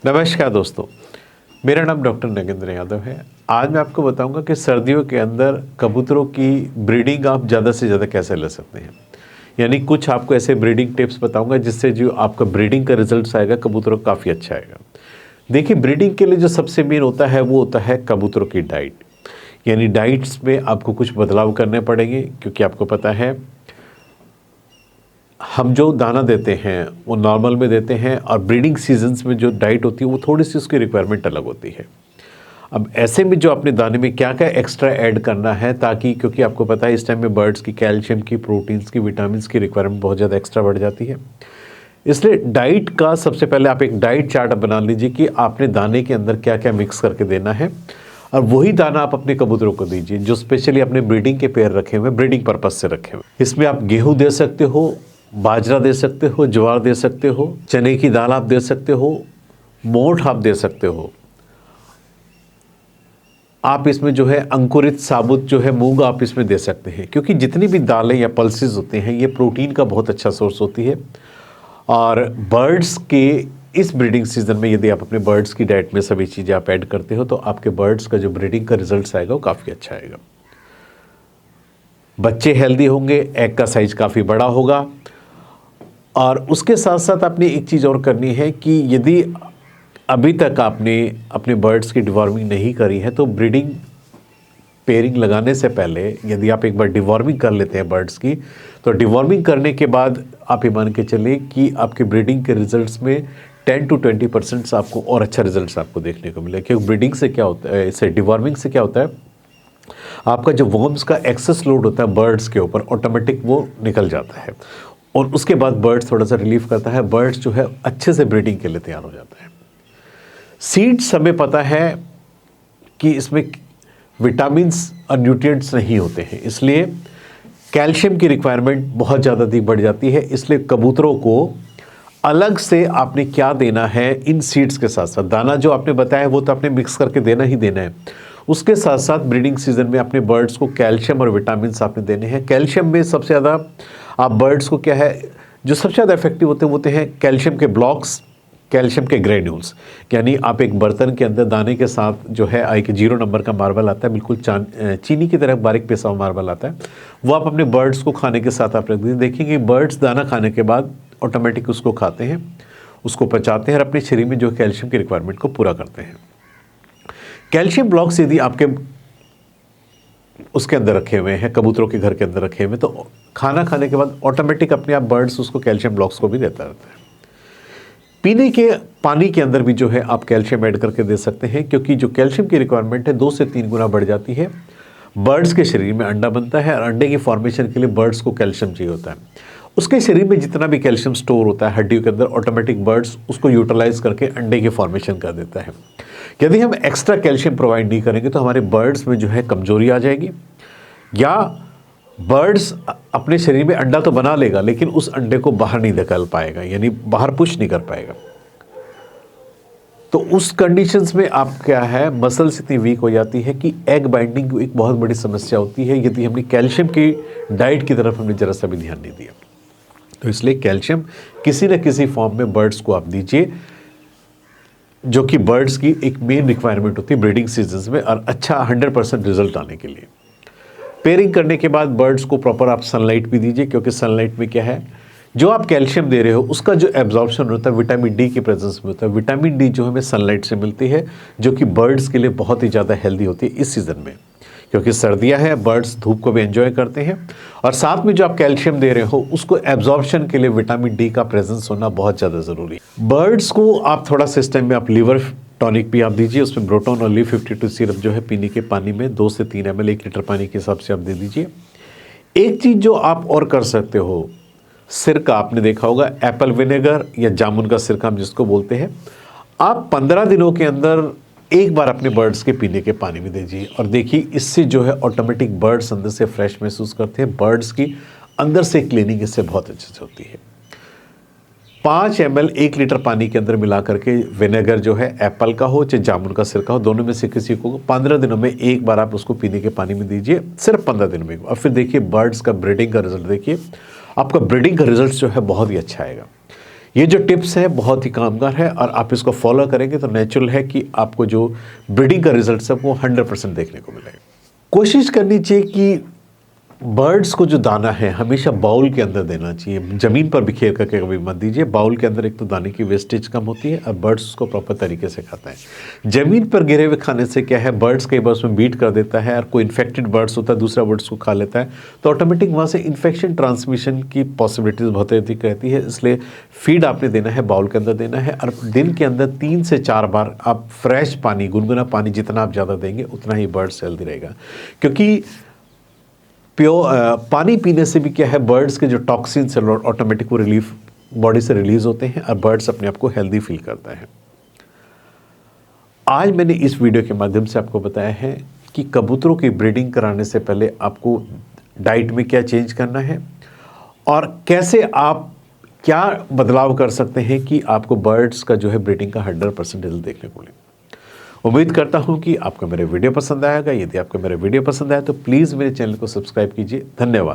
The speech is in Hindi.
नमस्कार दोस्तों, मेरा नाम डॉक्टर नगेंद्र यादव है। आज मैं आपको बताऊंगा कि सर्दियों के अंदर कबूतरों की ब्रीडिंग आप ज़्यादा से ज़्यादा कैसे ले सकते हैं। यानी कुछ आपको ऐसे ब्रीडिंग टिप्स बताऊंगा जिससे जो आपका ब्रीडिंग का रिजल्ट आएगा कबूतरों का काफ़ी अच्छा आएगा। देखिए, ब्रीडिंग के लिए जो सबसे मेन होता है वो होता है कबूतरों की डाइट। यानी डाइट्स में आपको कुछ बदलाव करने पड़ेंगे, क्योंकि आपको पता है हम जो दाना देते हैं वो नॉर्मल में देते हैं और ब्रीडिंग सीजन्स में जो डाइट होती है वो थोड़ी सी उसकी रिक्वायरमेंट अलग होती है। अब ऐसे में जो अपने दाने में क्या क्या एक्स्ट्रा ऐड करना है, ताकि क्योंकि आपको पता है इस टाइम में बर्ड्स की कैल्शियम की, प्रोटीन्स की, विटामिन्स की रिक्वायरमेंट बहुत ज़्यादा एक्स्ट्रा बढ़ जाती है। इसलिए डाइट का सबसे पहले आप एक डाइट चार्ट बना लीजिए कि आपने दाने के अंदर क्या क्या मिक्स करके देना है, और वही दाना आप अपने कबूतरों को दीजिए जो स्पेशली अपने ब्रीडिंग के पेयर रखे हुए, ब्रीडिंग पर्पज से रखे हुए। इसमें आप गेहूँ दे सकते हो, बाजरा दे सकते हो, ज्वार दे सकते हो, चने की दाल आप दे सकते हो, मोठ आप दे सकते हो। आप इसमें जो है अंकुरित साबुत जो है मूंग आप इसमें दे सकते हैं, क्योंकि जितनी भी दालें या पल्सेस होते हैं ये प्रोटीन का बहुत अच्छा सोर्स होती है। और बर्ड्स के इस ब्रीडिंग सीजन में यदि आप अपने बर्ड्स की डाइट में सभी चीज़ें आप ऐड करते हो तो आपके बर्ड्स का जो ब्रीडिंग का रिजल्ट आएगा वो काफ़ी अच्छा आएगा। बच्चे हेल्दी होंगे, एग का साइज काफ़ी बड़ा होगा। और उसके साथ साथ आपने एक चीज़ और करनी है कि यदि अभी तक आपने अपने बर्ड्स की डिवॉर्मिंग नहीं करी है तो ब्रीडिंग पेयरिंग लगाने से पहले यदि आप एक बार डिवॉर्मिंग कर लेते हैं बर्ड्स की, तो डिवॉर्मिंग करने के बाद आप ये मान के चलिए कि आपके ब्रीडिंग के रिजल्ट्स में 10 to 20% आपको और अच्छा रिजल्ट्स आपको देखने को मिलेगा। क्योंकि ब्रीडिंग से क्या होता है, इससे डिवॉर्मिंग से क्या होता है, आपका जो वर्म्स का एक्सेस लोड होता है बर्ड्स के ऊपर ऑटोमेटिक वो निकल जाता है, और उसके बाद बर्ड्स थोड़ा सा रिलीफ करता है, बर्ड्स जो है अच्छे से ब्रीडिंग के लिए तैयार हो जाता है। सीड्स हमें पता है कि इसमें विटामिन्स और न्यूट्रिएंट्स नहीं होते हैं, इसलिए कैल्शियम की रिक्वायरमेंट बहुत ज़्यादा अधिक बढ़ जाती है। इसलिए कबूतरों को अलग से आपने क्या देना है, इन सीड्स के साथ साथ दाना जो आपने बताया वो तो आपने मिक्स करके देना ही देना है, उसके साथ साथ ब्रीडिंग सीजन में अपने बर्ड्स को कैल्शियम और विटामिन्स आपने देने हैं। कैल्शियम में सबसे ज़्यादा आप बर्ड्स को क्या है जो सबसे ज़्यादा इफेक्टिव होते हैं कैल्शियम के ब्लॉक्स, कैल्शियम के ग्रेन्यूल्स। यानी आप एक बर्तन के अंदर दाने के साथ जो है एक 0 नंबर का मार्बल आता है, बिल्कुल चीनी की तरह बारीक पिसा हुआ मार्बल आता है, वो आप अपने बर्ड्स को खाने के साथ आप रख दीजिए। देखेंगे बर्ड्स दाना खाने के बाद ऑटोमेटिक उसको खाते हैं, उसको पचाते हैं और अपने शरीर में जो कैल्शियम की रिक्वायरमेंट को पूरा करते हैं। कैल्शियम ब्लॉक्स यदि आपके उसके अंदर रखे हुए हैं, कबूतरों के घर के अंदर रखे हुए, तो खाना खाने के बाद ऑटोमेटिक अपने आप बर्ड्स उसको कैल्शियम ब्लॉक्स को भी देता रहता है। पीने के पानी के अंदर भी जो है आप कैल्शियम ऐड करके दे सकते हैं, क्योंकि जो कैल्शियम की रिक्वायरमेंट है 2 से 3 गुना बढ़ जाती है। बर्ड्स के शरीर में अंडा बनता है और अंडे की फॉर्मेशन के लिए बर्ड्स को कैल्शियम चाहिए होता है। उसके शरीर में जितना भी कैल्शियम स्टोर होता है हड्डियों के अंदर, ऑटोमेटिक बर्ड्स उसको यूटिलाइज करके अंडे की फॉर्मेशन कर देता है। यदि हम एक्स्ट्रा कैल्शियम प्रोवाइड नहीं करेंगे तो हमारे बर्ड्स में जो है कमजोरी आ जाएगी, या बर्ड्स अपने शरीर में अंडा तो बना लेगा लेकिन उस अंडे को बाहर नहीं निकाल पाएगा, यानी बाहर पुश नहीं कर पाएगा। तो उस कंडीशंस में आप क्या है, मसल्स इतनी वीक हो जाती है कि एग बाइंडिंग एक बहुत बड़ी समस्या होती है यदि हमने कैल्शियम की डाइट की तरफ हमने जरा सा भी ध्यान नहीं दिया। तो इसलिए कैल्शियम किसी न किसी फॉर्म में बर्ड्स को आप दीजिए, जो कि बर्ड्स की एक मेन रिक्वायरमेंट होती है ब्रीडिंग सीजन में, और अच्छा 100% रिजल्ट आने के लिए। पेयरिंग करने के बाद बर्ड्स को प्रॉपर आप सनलाइट भी दीजिए, क्योंकि सनलाइट में क्या है, जो आप कैल्शियम दे रहे हो उसका जो एब्जॉर्प्शन होता है विटामिन डी की प्रेजेंस में होता है। विटामिन डी जो हमें सनलाइट से मिलती है, जो कि बर्ड्स के लिए बहुत ही ज़्यादा हेल्दी होती है इस सीज़न में, क्योंकि सर्दियां हैं, बर्ड्स धूप को भी एंजॉय करते हैं, और साथ में जो आप कैल्शियम दे रहे हो उसको एब्जॉर्प्शन के लिए विटामिन डी का प्रेजेंस होना बहुत ज़्यादा ज़रूरी है। बर्ड्स को आप थोड़ा सा इस टाइम में आप लीवर टॉनिक भी आप दीजिए, उसमें ब्रोटोन और लीव 52 सिरप जो है पीने के पानी में 2 से 3 ml 1 लीटर पानी के हिसाब से आप दे दीजिए। एक चीज़ जो आप और कर सकते हो, सिरका आपने देखा होगा, एप्पल विनेगर या जामुन का सिरका हम जिसको बोलते हैं, आप 15 दिनों के अंदर एक बार अपने बर्ड्स के पीने के पानी में दीजिए, और देखिए इससे जो है ऑटोमेटिक बर्ड्स अंदर से फ्रेश महसूस करते हैं, बर्ड्स की अंदर से क्लीनिंग इससे बहुत अच्छे से होती है। 5 ml 1 लीटर पानी के अंदर मिला करके विनेगर जो है एप्पल का हो चाहे जामुन का सिरका हो, दोनों में से किसी को 15 दिनों में एक बार आप उसको पीने के पानी में दीजिए, सिर्फ 15 दिन में। और फिर देखिए बर्ड्स का ब्रीडिंग का रिजल्ट, देखिए आपका ब्रीडिंग का रिजल्ट जो है बहुत ही अच्छा आएगा। ये जो टिप्स है बहुत ही कामगार है और आप इसको फॉलो करेंगे तो नेचुरल है कि आपको जो ब्रीडिंग का रिजल्ट है वो 100% देखने को मिलेगा। कोशिश करनी चाहिए कि बर्ड्स को जो दाना है हमेशा बाउल के अंदर देना चाहिए, ज़मीन पर बिखेर करके कभी मत दीजिए। बाउल के अंदर एक तो दाने की वेस्टेज कम होती है और बर्ड्स उसको प्रॉपर तरीके से खाता है। ज़मीन पर गिरे हुए खाने से क्या है, बर्ड्स कई बार उसमें बीट कर देता है और कोई इन्फेक्टेड बर्ड्स होता है दूसरा बर्ड्स को खा लेता है, तो ऑटोमेटिक वहाँ से इन्फेक्शन ट्रांसमिशन की पॉसिबिलिटीज़ बहुत अधिक रहती है। इसलिए फीड आपने देना है बाउल के अंदर देना है और दिन के अंदर 3 से 4 बार आप फ्रेश पानी, गुनगुना पानी जितना आप ज़्यादा देंगे उतना ही बर्ड्स हेल्दी रहेगा। क्योंकि पानी पीने से भी क्या है, बर्ड्स के जो टॉक्सिन्स है ऑटोमेटिक वो रिलीफ बॉडी से रिलीज होते हैं और बर्ड्स अपने आप को हेल्दी फील करता है। आज मैंने इस वीडियो के माध्यम से आपको बताया है कि कबूतरों की ब्रीडिंग कराने से पहले आपको डाइट में क्या चेंज करना है और कैसे आप क्या बदलाव कर सकते हैं कि आपको बर्ड्स का जो है ब्रीडिंग का 100% रिजल्ट देखने को मिले। उम्मीद करता हूं कि आपको मेरे वीडियो पसंद आएगा। यदि आपको मेरे वीडियो पसंद आया तो प्लीज़ मेरे चैनल को सब्सक्राइब कीजिए। धन्यवाद।